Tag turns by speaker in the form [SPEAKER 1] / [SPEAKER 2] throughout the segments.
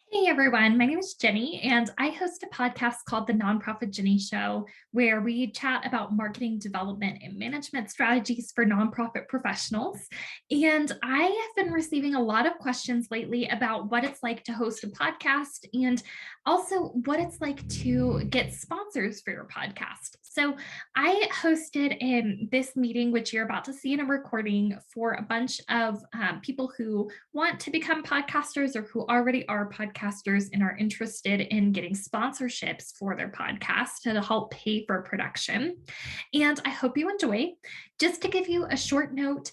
[SPEAKER 1] Hey everyone, my name is Jenny, and I host a podcast called The Nonprofit Jenni Show, where we chat about marketing development and management strategies for nonprofit professionals. And I have been receiving a lot of questions lately about what it's like to host a podcast and also what it's like to get sponsors for your podcast. So I hosted this meeting, which you're about to see in a recording, for a bunch of people who want to become podcasters or who already are podcasters and are interested in getting sponsorships for their podcast to help pay for production. And I hope you enjoy. Just to give you a short note,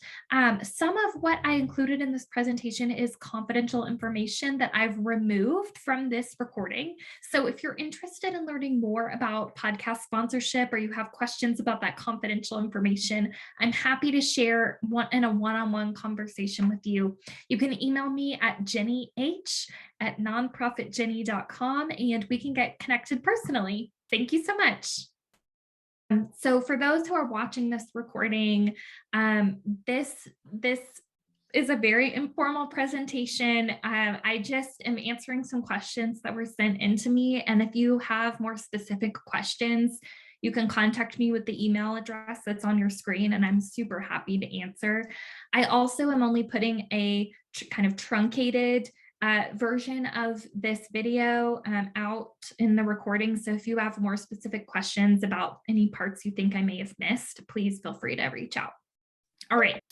[SPEAKER 1] some of what I included in this presentation is confidential information that I've removed from this recording. So if you're interested in learning more about podcast sponsorship or you have questions about that confidential information, I'm happy to share in a one-on-one conversation with you. You can email me at jennih@nonprofitjenni.com and we can get connected personally. Thank you so much. So for those who are watching this recording, this is a very informal presentation. I just am answering some questions that were sent in to me. And if you have more specific questions, you can contact me with the email address that's on your screen, and I'm super happy to answer. I also am only putting a kind of truncated version of this video out in the recording. So if you have more specific questions about any parts you think I may have missed, please feel free to reach out. All right.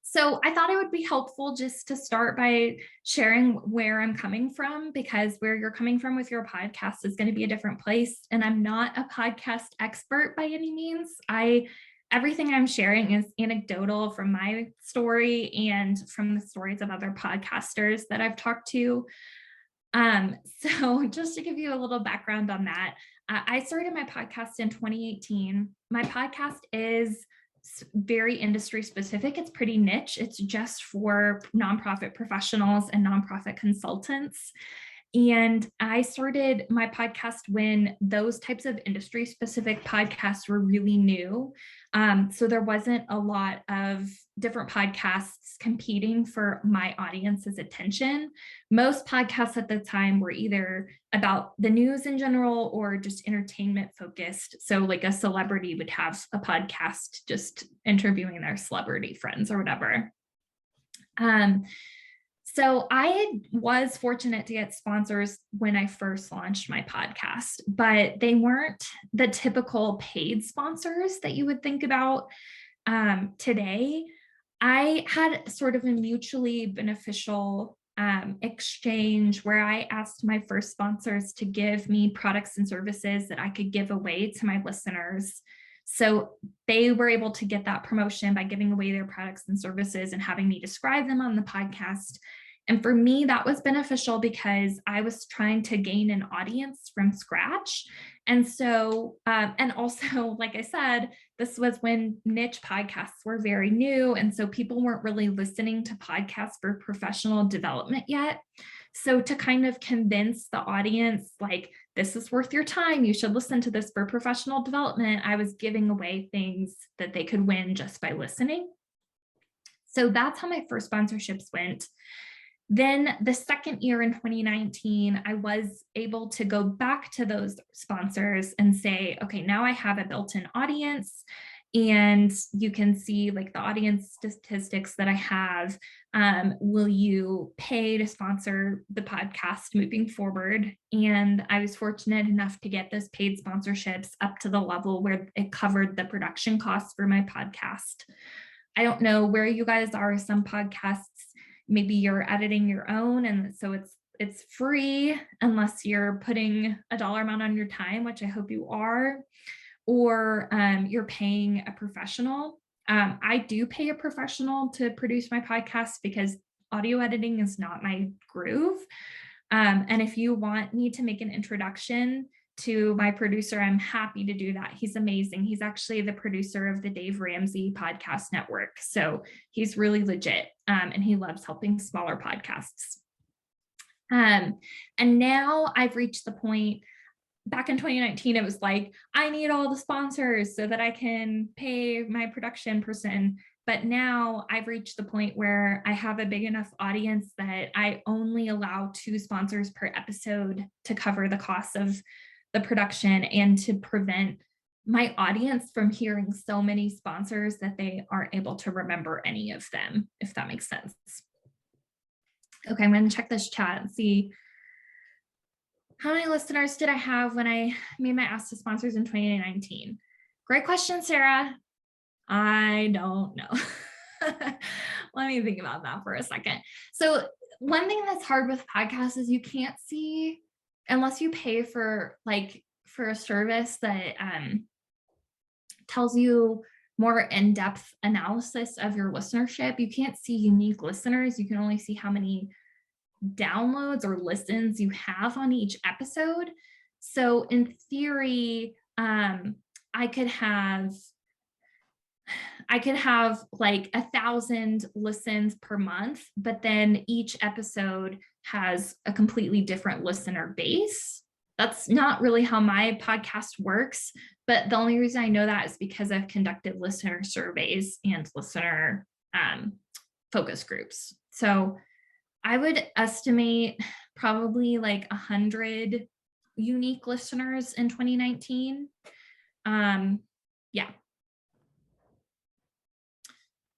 [SPEAKER 1] So I thought it would be helpful just to start by sharing where I'm coming from, because where you're coming from with your podcast is going to be a different place. And I'm not a podcast expert by any means. Everything I'm sharing is anecdotal from my story and from the stories of other podcasters that I've talked to. So just to give you a little background on that, I started my podcast in 2018. My podcast is very industry specific. It's pretty niche. It's just for nonprofit professionals and nonprofit consultants. And I started my podcast when those types of industry specific podcasts were really new. So there wasn't a lot of different podcasts competing for my audience's attention. Most podcasts at the time were either about the news in general or just entertainment focused. So like a celebrity would have a podcast just interviewing their celebrity friends or whatever. So I was fortunate to get sponsors when I first launched my podcast, but they weren't the typical paid sponsors that you would think about today. I had sort of a mutually beneficial exchange where I asked my first sponsors to give me products and services that I could give away to my listeners. So they were able to get that promotion by giving away their products and services and having me describe them on the podcast. And for me, that was beneficial because I was trying to gain an audience from scratch. And so, and also, like I said, this was when niche podcasts were very new. And so people weren't really listening to podcasts for professional development yet. So to kind of convince the audience, like, this is worth your time, you should listen to this for professional development, I was giving away things that they could win just by listening. So that's how my first sponsorships went. Then the second year in 2019, I was able to go back to those sponsors and say, okay, now I have a built-in audience, and you can see like the audience statistics that I have. Will you pay to sponsor the podcast moving forward? And I was fortunate enough to get those paid sponsorships up to the level where it covered the production costs for my podcast. I don't know where you guys are. Some podcasts, maybe you're editing your own, and so it's free unless you're putting a dollar amount on your time, which I hope you are, or you're paying a professional. I do pay a professional to produce my podcast because audio editing is not my groove. And if you want me to make an introduction to my producer, I'm happy to do that. He's amazing. He's actually the producer of the Dave Ramsey podcast network. So he's really legit, and he loves helping smaller podcasts. And now I've reached the point. Back in 2019, it was like, I need all the sponsors so that I can pay my production person. But now I've reached the point where I have a big enough audience that I only allow 2 sponsors per episode to cover the costs of the production and to prevent my audience from hearing so many sponsors that they aren't able to remember any of them, if that makes sense. Okay, I'm going to check this chat and see how many listeners did I have when I made my ask to sponsors in 2019. Great question, Sarah. I don't know. Let me think about that for a second. So one thing that's hard with podcasts is you can't see, unless you pay for a service that tells you more in-depth analysis of your listenership, you can't see unique listeners. You can only see how many downloads or listens you have on each episode. So in theory, I could have like 1,000 listens per month, but then each episode has a completely different listener base. That's not really how my podcast works, but the only reason I know that is because I've conducted listener surveys and listener focus groups. So I would estimate probably like 100 unique listeners in 2019. Yeah.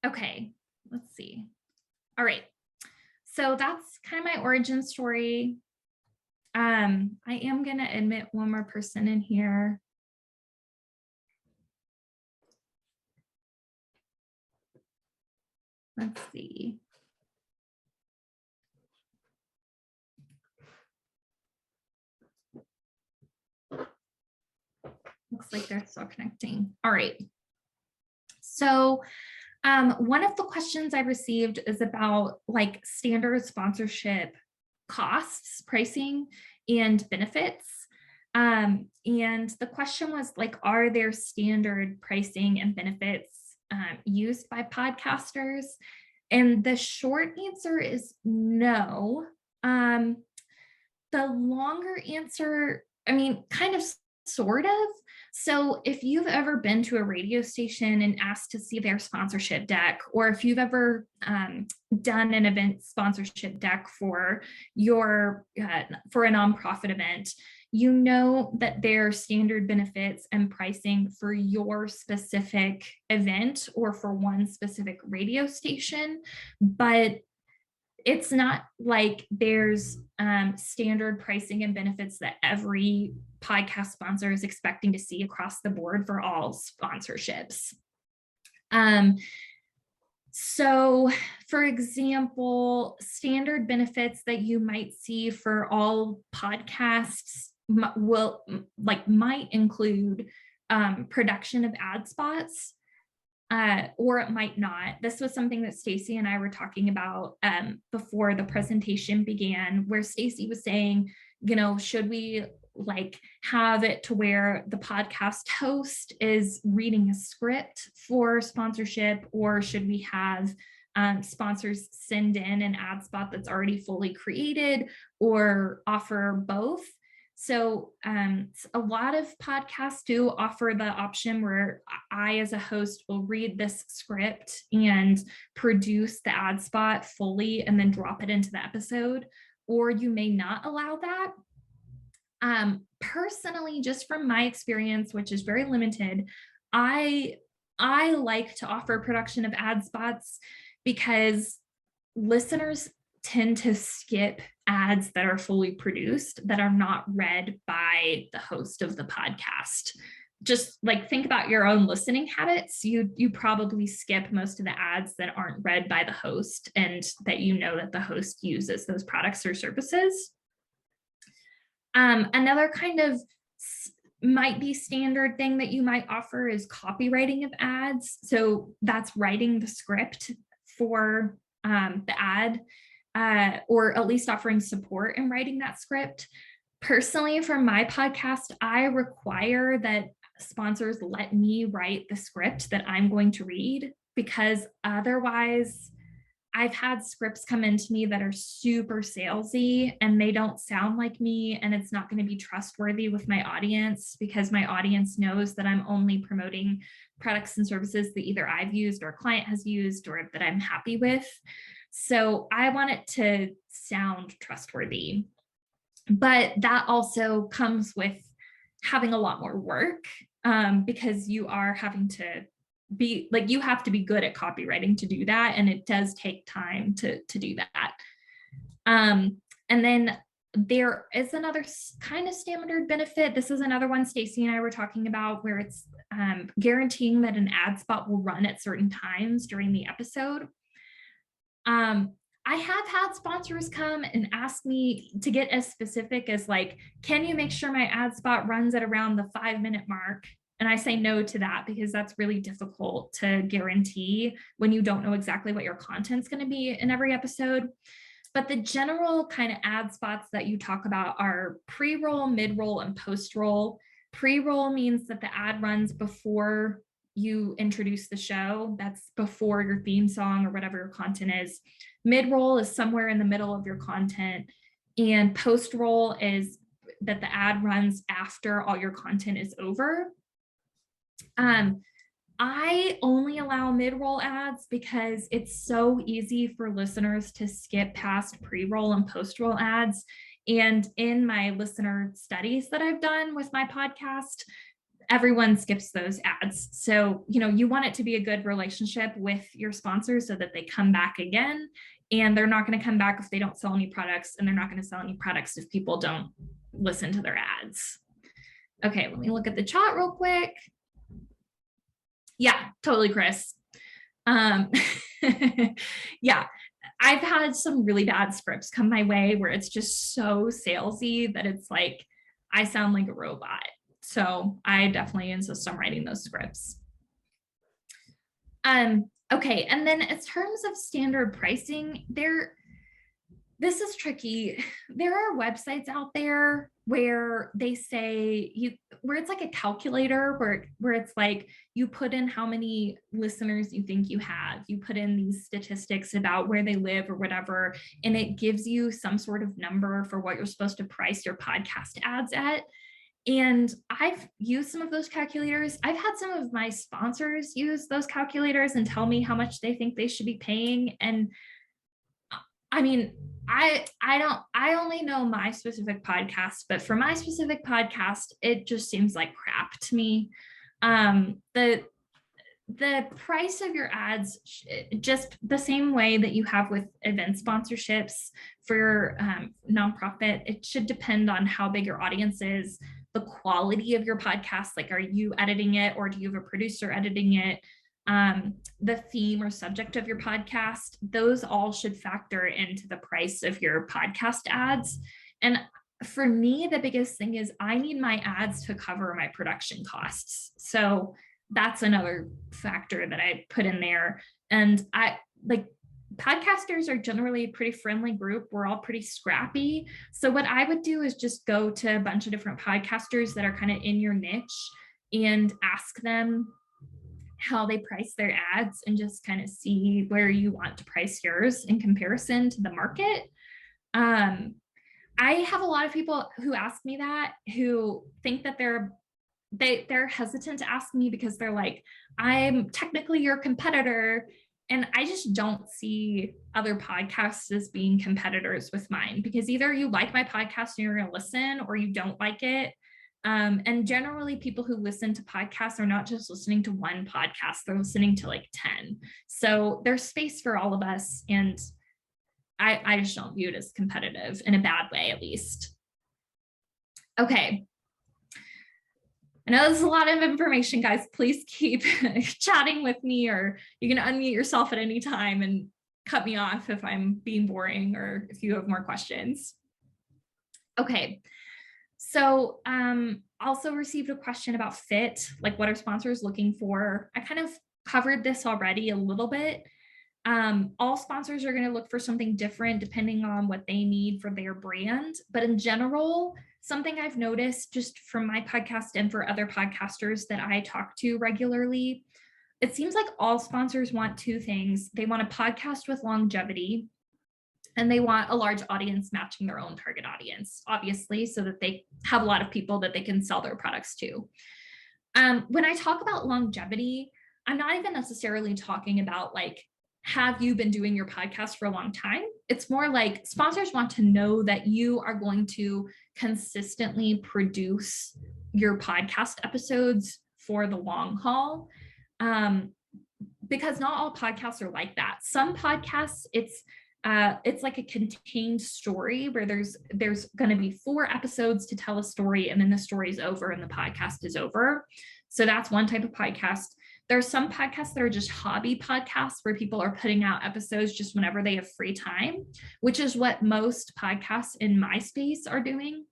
[SPEAKER 1] Okay, let's see. All right. So that's kind of my origin story. I am going to admit one more person in here. Let's see. Looks like they're still connecting. All right. So one of the questions I received is about like standard sponsorship costs, pricing, and benefits. And the question was like, are there standard pricing and benefits used by podcasters? And the short answer is no. The longer answer, I mean, kind of, sort of. So if you've ever been to a radio station and asked to see their sponsorship deck, or if you've ever done an event sponsorship deck for for a nonprofit event, you know that there are standard benefits and pricing for your specific event or for one specific radio station, but it's not like there's standard pricing and benefits that every podcast sponsor is expecting to see across the board for all sponsorships. So for example, standard benefits that you might see for all podcasts might include production of ad spots, or it might not. This was something that Stacy and I were talking about before the presentation began, where Stacy was saying, you know, should we like have it to where the podcast host is reading a script for sponsorship, or should we have sponsors send in an ad spot that's already fully created, or offer both? So a lot of podcasts do offer the option where I, as a host, will read this script and produce the ad spot fully and then drop it into the episode, or you may not allow that. Personally, just from my experience, which is very limited, I like to offer production of ad spots because listeners tend to skip ads that are fully produced, that are not read by the host of the podcast. Just like think about your own listening habits. You probably skip most of the ads that aren't read by the host and that you know that the host uses those products or services. Another kind of might be standard thing that you might offer is copywriting of ads. So that's writing the script for the ad, or at least offering support in writing that script. Personally, for my podcast, I require that sponsors let me write the script that I'm going to read, because otherwise I've had scripts come into me that are super salesy and they don't sound like me, and it's not going to be trustworthy with my audience because my audience knows that I'm only promoting products and services that either I've used or a client has used or that I'm happy with. So I want it to sound trustworthy. But that also comes with having a lot more work, because you are having to be like, you have to be good at copywriting to do that. And it does take time to do that. And then there is another kind of standard benefit. This is another one Stacy and I were talking about, where it's guaranteeing that an ad spot will run at certain times during the episode. I have had sponsors come and ask me to get as specific as like, can you make sure my ad spot runs at around the 5-minute mark? And I say no to that because that's really difficult to guarantee when you don't know exactly what your content's going to be in every episode. But the general kind of ad spots that you talk about are pre-roll, mid-roll, and post-roll. Pre-roll means that the ad runs before you introduce the show. That's before your theme song or whatever your content is. Mid-roll is somewhere in the middle of your content. And post-roll is that the ad runs after all your content is over. I only allow mid-roll ads because it's so easy for listeners to skip past pre-roll and post-roll ads. And in my listener studies that I've done with my podcast, everyone skips those ads. So, you want it to be a good relationship with your sponsors so that they come back again. And they're not going to come back if they don't sell any products, and they're not going to sell any products if people don't listen to their ads. Okay, let me look at the chat real quick. Yeah, totally, Chris. Yeah, I've had some really bad scripts come my way where it's just so salesy that it's like, I sound like a robot. So I definitely insist on writing those scripts. Okay, and then in terms of standard pricing, this is tricky. There are websites out there where they say where it's like a calculator where it's like you put in how many listeners you think you have, you put in these statistics about where they live or whatever, and it gives you some sort of number for what you're supposed to price your podcast ads at. And I've used some of those calculators. I've had some of my sponsors use those calculators and tell me how much they think they should be paying. And I mean, I only know my specific podcast, but for my specific podcast, it just seems like crap to me. The price of your ads, just the same way that you have with event sponsorships for your nonprofit, it should depend on how big your audience is, the quality of your podcast. Like, are you editing it or do you have a producer editing it? The theme or subject of your podcast, those all should factor into the price of your podcast ads. And for me, the biggest thing is I need my ads to cover my production costs. So that's another factor that I put in there. And podcasters are generally a pretty friendly group. We're all pretty scrappy. So what I would do is just go to a bunch of different podcasters that are kind of in your niche and ask them how they price their ads and just kind of see where you want to price yours in comparison to the market. I have a lot of people who ask me that, who think that they're hesitant to ask me because they're like, I'm technically your competitor. And I just don't see other podcasts as being competitors with mine, because either you like my podcast and you're going to listen, or you don't like it. And generally people who listen to podcasts are not just listening to one podcast, they're listening to like 10. So there's space for all of us. And I just don't view it as competitive, in a bad way, at least. Okay. I know this is a lot of information, guys. Please keep chatting with me, or you can unmute yourself at any time and cut me off if I'm being boring or if you have more questions. Okay. So also received a question about fit, like what are sponsors looking for? I kind of covered this already a little bit. All sponsors are going to look for something different depending on what they need for their brand. But in general, something I've noticed just from my podcast and for other podcasters that I talk to regularly, it seems like all sponsors want two things. They want a podcast with longevity, and they want a large audience matching their own target audience, obviously, so that they have a lot of people that they can sell their products to. When I talk about longevity, I'm not even necessarily talking about like, have you been doing your podcast for a long time? It's more like sponsors want to know that you are going to consistently produce your podcast episodes for the long haul. Because not all podcasts are like that. Some podcasts, it's like a contained story where there's going to be 4 episodes to tell a story, and then the story's over and the podcast is over. So that's one type of podcast. There are some podcasts that are just hobby podcasts where people are putting out episodes just whenever they have free time, which is what most podcasts in my space are doing.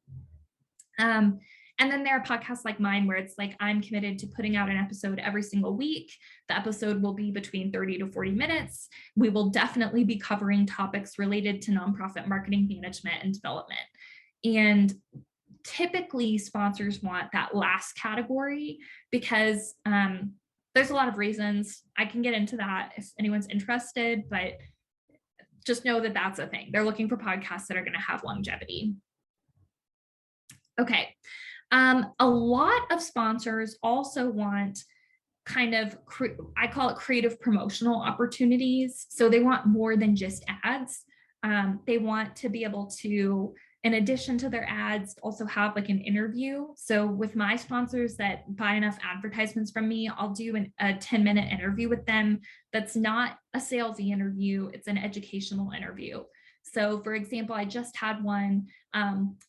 [SPEAKER 1] And then there are podcasts like mine where it's like, I'm committed to putting out an episode every single week. The episode will be between 30 to 40 minutes. We will definitely be covering topics related to nonprofit marketing management and development. And typically sponsors want that last category because there's a lot of reasons. I can get into that if anyone's interested, but just know that that's a thing. They're looking for podcasts that are going to have longevity. Okay. A lot of sponsors also want kind of, I call it creative promotional opportunities. So they want more than just ads. They want to be able to, in addition to their ads, also have like an interview. So with my sponsors that buy enough advertisements from me, I'll do a 10-minute interview with them. That's not a salesy interview. It's an educational interview. So for example, I just had one,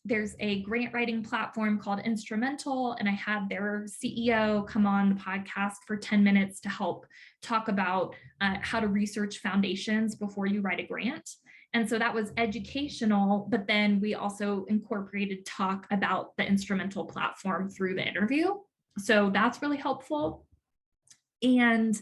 [SPEAKER 1] there's a grant writing platform called Instrumental, and I had their CEO come on the podcast for 10 minutes to help talk about how to research foundations before you write a grant. And so that was educational, but then we also incorporated talk about the Instrumental platform through the interview. So that's really helpful. And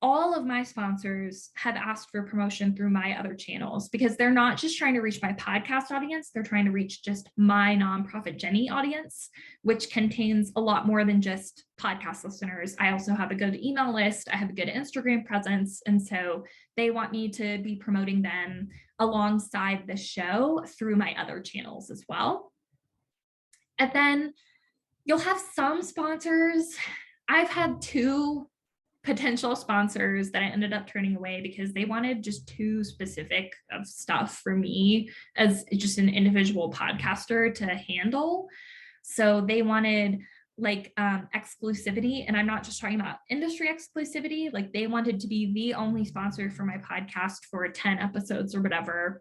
[SPEAKER 1] all of my sponsors have asked for promotion through my other channels because they're not just trying to reach my podcast audience, they're trying to reach just my nonprofit Jenni audience, which contains a lot more than just podcast listeners. I also have a good email list, I have a good Instagram presence, and so they want me to be promoting them alongside the show through my other channels as well. And then you'll have some sponsors. I've had 2 potential sponsors that I ended up turning away because they wanted just too specific of stuff for me as just an individual podcaster to handle. So they wanted like exclusivity, and I'm not just talking about industry exclusivity, like they wanted to be the only sponsor for my podcast for 10 episodes or whatever.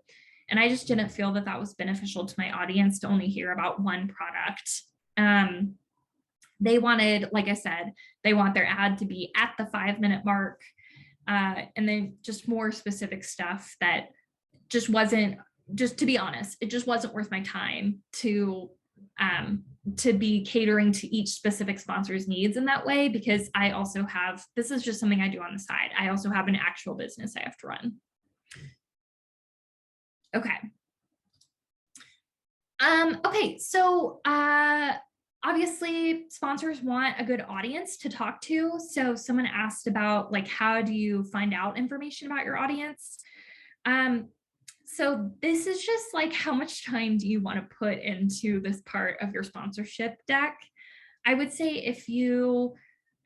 [SPEAKER 1] And I just didn't feel that that was beneficial to my audience to only hear about one product. They wanted, like I said, they want their ad to be at the 5-minute mark. And then just more specific stuff that just wasn't, just to be honest, it just wasn't worth my time to be catering to each specific sponsor's needs in that way, because I also have, this is just something I do on the side. I also have an actual business I have to run. Okay. Okay, so obviously sponsors want a good audience to talk to. So someone asked about like, how do you find out information about your audience? So this is just like, how much time do you want to put into this part of your sponsorship deck? I would say if you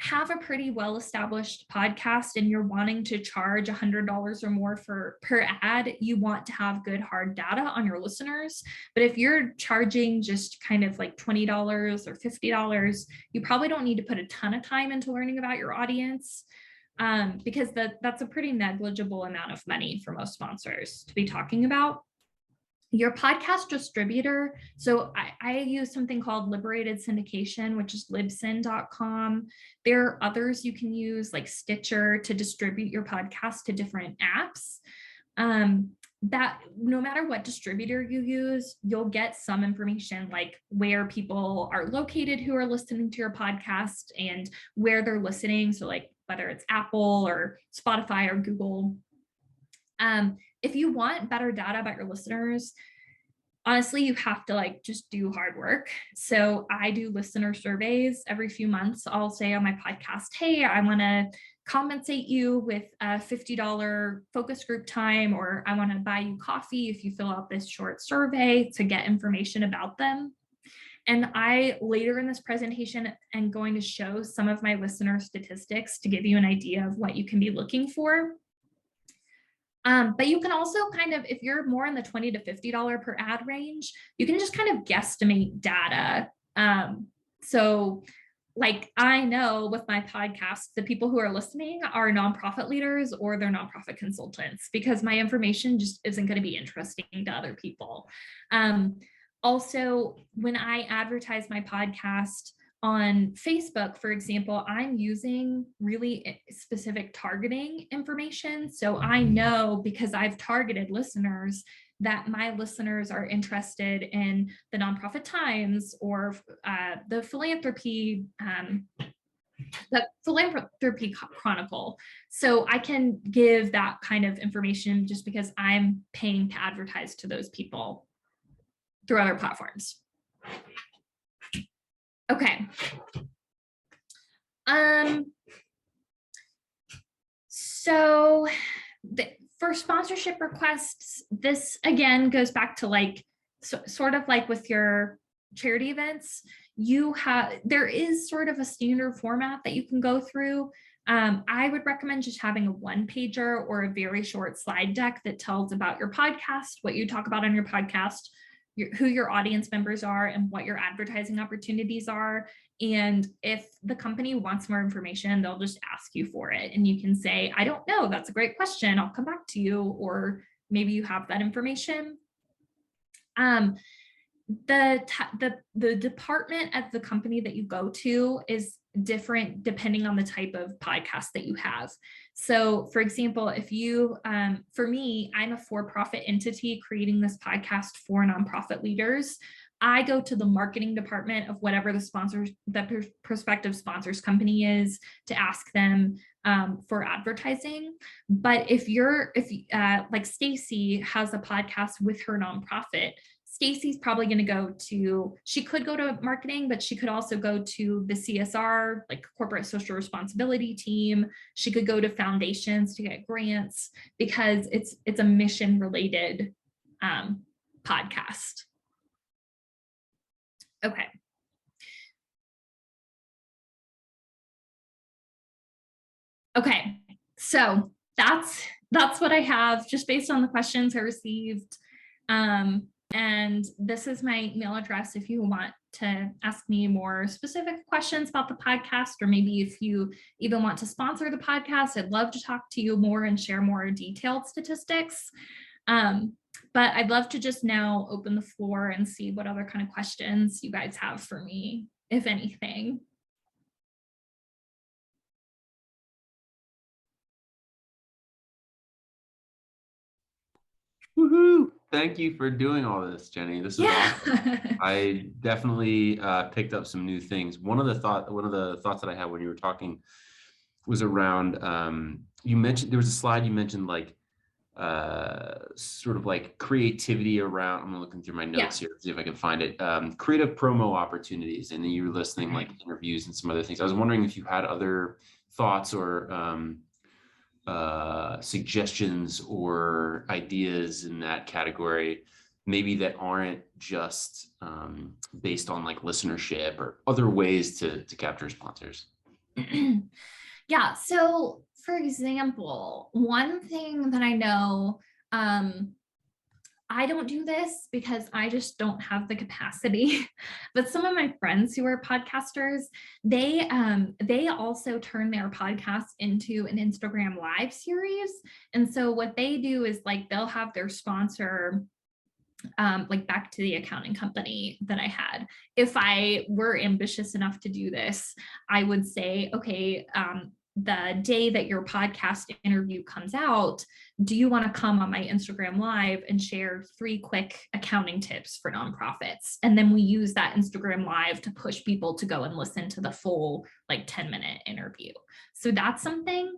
[SPEAKER 1] have a pretty well-established podcast and you're wanting to charge $100 or more per ad, you want to have good hard data on your listeners. But if you're charging just kind of like $20 or $50, you probably don't need to put a ton of time into learning about your audience, because that's a pretty negligible amount of money for most sponsors to be talking about. Your podcast distributor. So I use something called Liberated Syndication, which is libsyn.com. There are others you can use like Stitcher to distribute your podcast to different apps. That no matter what distributor you use, you'll get some information like where people are located who are listening to your podcast and where they're listening. So like whether it's Apple or Spotify or Google. If you want better data about your listeners, honestly, you have to like just do hard work. So I do listener surveys every few months. I'll say on my podcast, hey, I want to compensate you with a $50 focus group time, or I want to buy you coffee if you fill out this short survey to get information about them. And I later in this presentation am going to show some of my listener statistics to give you an idea of what you can be looking for. But you can also kind of, if you're more in the $20 to $50 per ad range, you can just kind of guesstimate data. So like I know with my podcast, the people who are listening are nonprofit leaders or they're nonprofit consultants, because my information just isn't going to be interesting to other people. Also, when I advertise my podcast on Facebook, for example, I'm using really specific targeting information. So I know, because I've targeted listeners, that my listeners are interested in the Nonprofit Times or the Philanthropy Chronicle. So I can give that kind of information just because I'm paying to advertise to those people through other platforms. Okay. So for sponsorship requests, this again goes back to like sort of like with your charity events, there is sort of a standard format that you can go through. I would recommend just having a one-pager or a very short slide deck that tells about your podcast, what you talk about on your podcast, who your audience members are, and what your advertising opportunities are. And if the company wants more information, they'll just ask you for it. And you can say, I don't know, that's a great question, I'll come back to you, or maybe you have that information. The department at the company that you go to is different depending on the type of podcast that you have. So for example, if you, for me, I'm a for-profit entity creating this podcast for nonprofit leaders. I go to the marketing department of whatever the prospective sponsors company is to ask them for advertising. But if like Stacy has a podcast with her nonprofit, Stacy's probably going to she could go to marketing, but she could also go to the CSR, like corporate social responsibility team. She could go to foundations to get grants, because it's a mission related podcast. Okay. Okay. So that's what I have just based on the questions I received. And this is my email address if you want to ask me more specific questions about the podcast, or maybe if you even want to sponsor the podcast, I'd love to talk to you more and share more detailed statistics. But I'd love to just now open the floor and see what other kind of questions you guys have for me, if anything.
[SPEAKER 2] Woohoo! Thank you for doing all this, Jenny. This is awesome. I definitely picked up some new things. One of the thoughts that I had when you were talking was around, you mentioned, there was a slide you mentioned, like sort of like creativity around, I'm looking through my notes here to see if I can find it, creative promo opportunities, and then you were listing like interviews and some other things. I was wondering if you had other thoughts or suggestions or ideas in that category, maybe that aren't just based on like listenership, or other ways to capture sponsors.
[SPEAKER 1] Yeah. So for example, one thing that I know, I don't do this because I just don't have the capacity, but some of my friends who are podcasters, they also turn their podcasts into an Instagram live series. And so what they do is like, they'll have their sponsor, like back to the accounting company that I had. If I were ambitious enough to do this, I would say, okay, the day that your podcast interview comes out, do you want to come on my Instagram live and share 3 quick accounting tips for nonprofits? And then we use that Instagram live to push people to go and listen to the full like 10-minute interview. So that's something.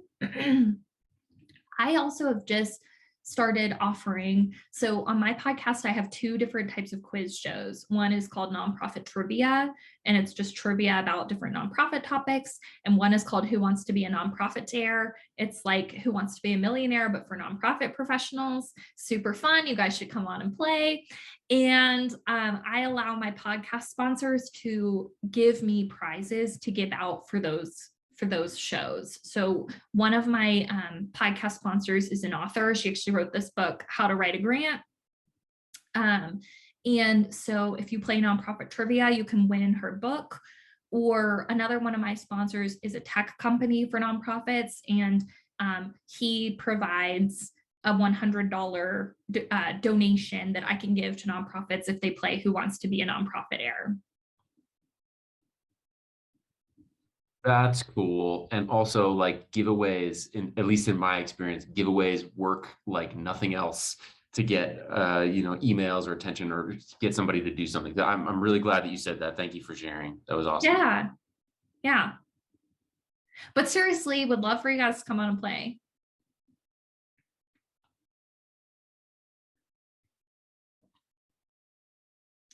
[SPEAKER 1] I also have just started offering. So on my podcast, I have two different types of quiz shows. One is called Nonprofit Trivia, and it's just trivia about different nonprofit topics. And one is called Who Wants to Be a Nonprofiteer? It's like Who Wants to Be a Millionaire, but for nonprofit professionals. Super fun. You guys should come on and play. And I allow my podcast sponsors to give me prizes to give out for those shows. So one of my podcast sponsors is an author. She actually wrote this book, How to Write a Grant. And so if you play nonprofit trivia, you can win her book. Or another one of my sponsors is a tech company for nonprofits, and he provides a $100 donation that I can give to nonprofits if they play Who Wants to Be a Nonprofiteer.
[SPEAKER 2] That's cool. And also like giveaways, at least in my experience, giveaways work like nothing else to get emails or attention or get somebody to do something. I'm really glad that you said that. Thank you for sharing. That was awesome.
[SPEAKER 1] Yeah. But seriously, would love for you guys to come on and play.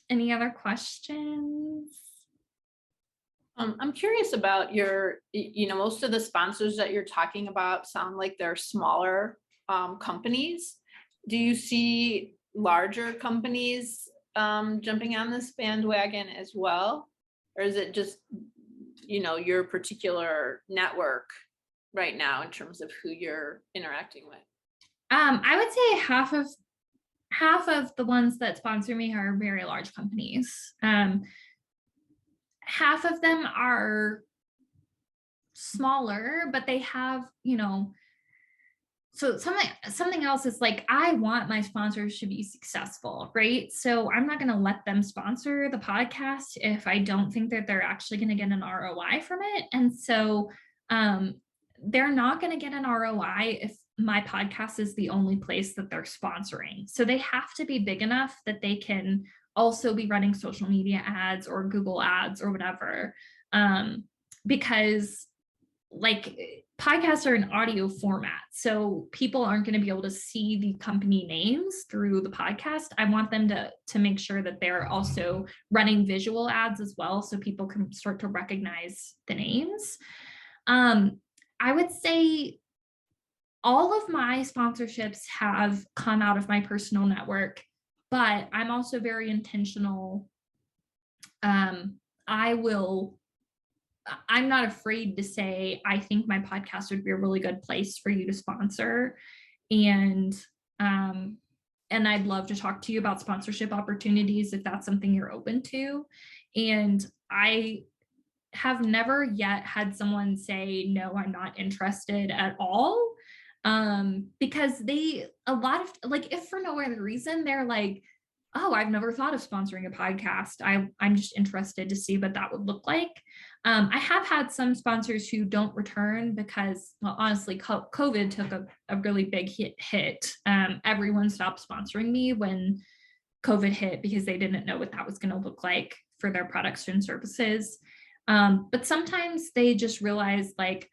[SPEAKER 1] Any other questions?
[SPEAKER 3] I'm curious about your, most of the sponsors that you're talking about sound like they're smaller companies. Do you see larger companies jumping on this bandwagon as well? Or is it just, your particular network right now in terms of who you're interacting with?
[SPEAKER 1] I would say half of the ones that sponsor me are very large companies. Half of them are smaller, but they have, so something else is like, I want my sponsors to be successful, right? So I'm not going to let them sponsor the podcast if I don't think that they're actually going to get an ROI from it. And so they're not going to get an ROI if my podcast is the only place that they're sponsoring. So they have to be big enough that they can also be running social media ads or Google ads or whatever. Because like podcasts are an audio format, so people aren't going to be able to see the company names through the podcast. I want them to make sure that they're also running visual ads as well, so people can start to recognize the names. I would say all of my sponsorships have come out of my personal network, but I'm also very intentional. I'm not afraid to say, I think my podcast would be a really good place for you to sponsor. And I'd love to talk to you about sponsorship opportunities if that's something you're open to. And I have never yet had someone say, no, I'm not interested at all. Because if for no other reason, they're like, oh, I've never thought of sponsoring a podcast. I'm just interested to see what that would look like. I have had some sponsors who don't return because, well, honestly, COVID took a really big hit. Everyone stopped sponsoring me when COVID hit because they didn't know what that was going to look like for their products and services. But sometimes they just realize like,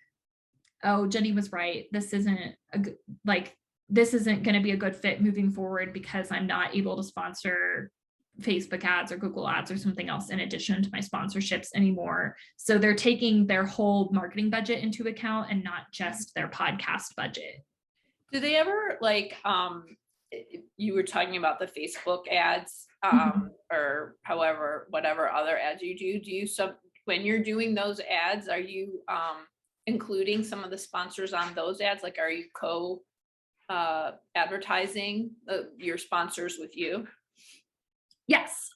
[SPEAKER 1] oh, Jenni was right. This isn't going to be a good fit moving forward because I'm not able to sponsor Facebook ads or Google ads or something else in addition to my sponsorships anymore. So they're taking their whole marketing budget into account and not just their podcast budget.
[SPEAKER 3] Do they ever you were talking about the Facebook ads or whatever other ads you do when you're doing those ads, are you including some of the sponsors on those ads? Like, are you advertising your sponsors with you?
[SPEAKER 1] Yes.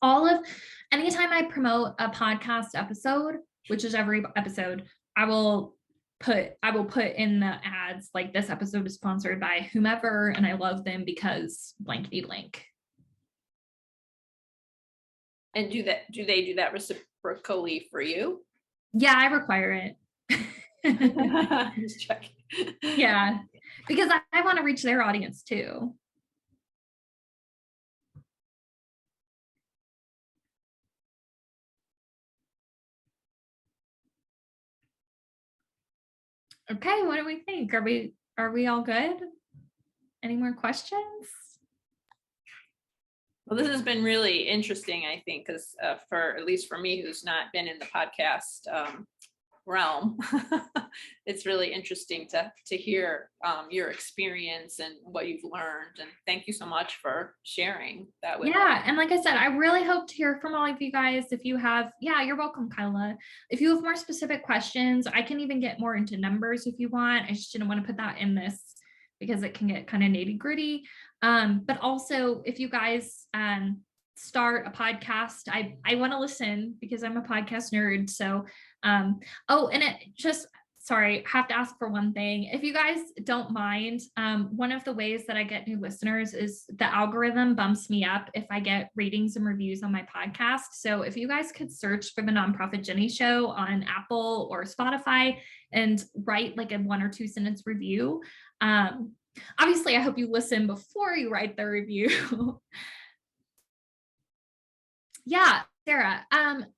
[SPEAKER 1] Anytime I promote a podcast episode, which is every episode, I will put in the ads, like, this episode is sponsored by whomever, and I love them because blankety blank.
[SPEAKER 3] And do they do that reciprocally for you?
[SPEAKER 1] Yeah, I require it.
[SPEAKER 3] Just checking.
[SPEAKER 1] Yeah, because I want to reach their audience too. Okay, what do we think? Are we all good? Any more questions?
[SPEAKER 3] Well, this has been really interesting, I think, because for at least for me, who's not been in the podcast realm, it's really interesting to hear your experience and what you've learned. And thank you so much for sharing that with us.
[SPEAKER 1] Yeah. And like I said, I really hope to hear from all of you guys. If you have, you're welcome, Kyla. If you have more specific questions, I can even get more into numbers if you want. I just didn't want to put that in this because it can get kind of nitty gritty. But also if you guys start a podcast, I want to listen because I'm a podcast nerd. So, and it just, sorry, have to ask for one thing. If you guys don't mind, one of the ways that I get new listeners is the algorithm bumps me up if I get ratings and reviews on my podcast. So if you guys could search for the Nonprofit Jenni Show on Apple or Spotify and write like a 1 or 2 sentence review. Obviously, I hope you listen before you write the review. Yeah, Sarah.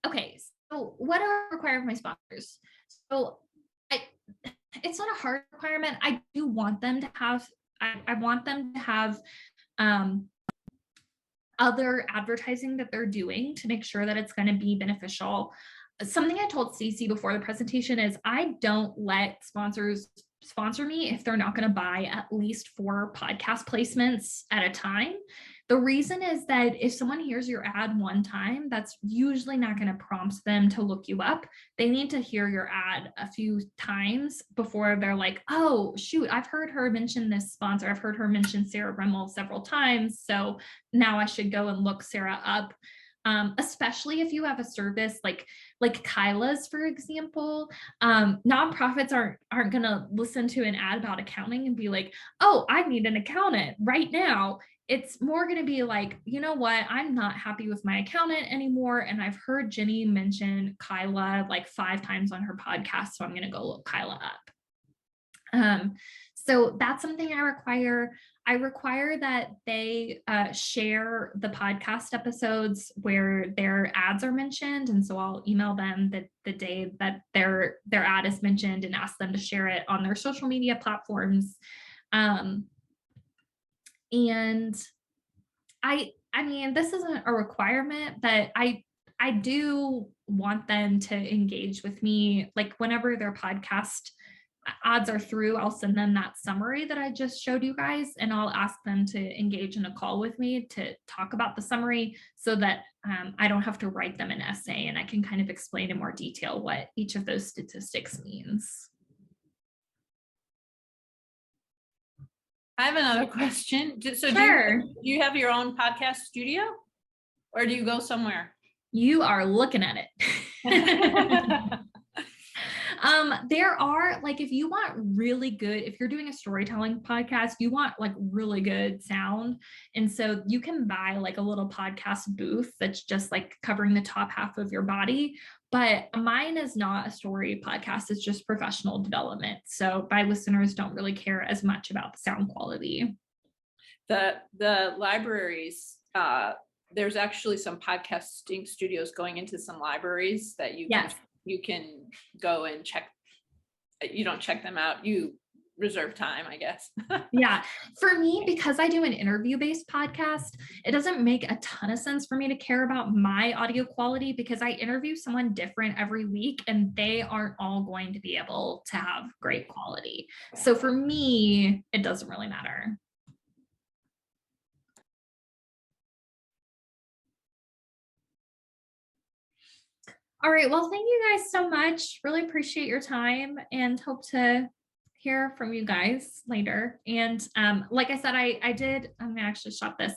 [SPEAKER 1] Okay, so what do I require of my sponsors? So it's not a hard requirement. I do want them to have, I want them to have other advertising that they're doing to make sure that it's going to be beneficial. Something I told Stacey before the presentation is I don't let sponsors sponsor me if they're not going to buy at least 4 podcast placements at a time. The reason is that if someone hears your ad one time, that's usually not going to prompt them to look you up. They need to hear your ad a few times before they're like, oh, shoot, I've heard her mention this sponsor. I've heard her mention Sarah Rimmel several times. So now I should go and look Sarah up. Especially if you have a service like Kyla's, for example. Nonprofits aren't going to listen to an ad about accounting and be like, oh, I need an accountant right now. It's more going to be like, you know what, I'm not happy with my accountant anymore. And I've heard Jenni mention Kyla like 5 times on her podcast. So I'm going to go look Kyla up. So that's something I require. I require that they share the podcast episodes where their ads are mentioned. And so I'll email them the day that their ad is mentioned and ask them to share it on their social media platforms. And I mean, this isn't a requirement, but I do want them to engage with me. Like whenever their podcast ads are through, I'll send them that summary that I just showed you guys, and I'll ask them to engage in a call with me to talk about the summary so that I don't have to write them an essay and I can kind of explain in more detail what each of those statistics means.
[SPEAKER 3] I have another question. So
[SPEAKER 1] Sure.
[SPEAKER 3] do you have your own podcast studio or do you go somewhere?
[SPEAKER 1] You are looking at it. There are, like, if you want really good, if you're doing a storytelling podcast, you want like really good sound. And so you can buy like a little podcast booth that's just like covering the top half of your body. But mine is not a story podcast. It's just professional development. So my listeners don't really care as much about the sound quality.
[SPEAKER 3] The libraries, there's actually some podcasting studios going into some libraries that you can go and check. You don't check them out. You reserve time, I guess.
[SPEAKER 1] Yeah. For me, because I do an interview-based podcast, it doesn't make a ton of sense for me to care about my audio quality because I interview someone different every week and they aren't all going to be able to have great quality. So for me, it doesn't really matter. All right. Well, thank you guys so much. Really appreciate your time and hope to hear from you guys later. And like I said, I'm gonna actually shop this.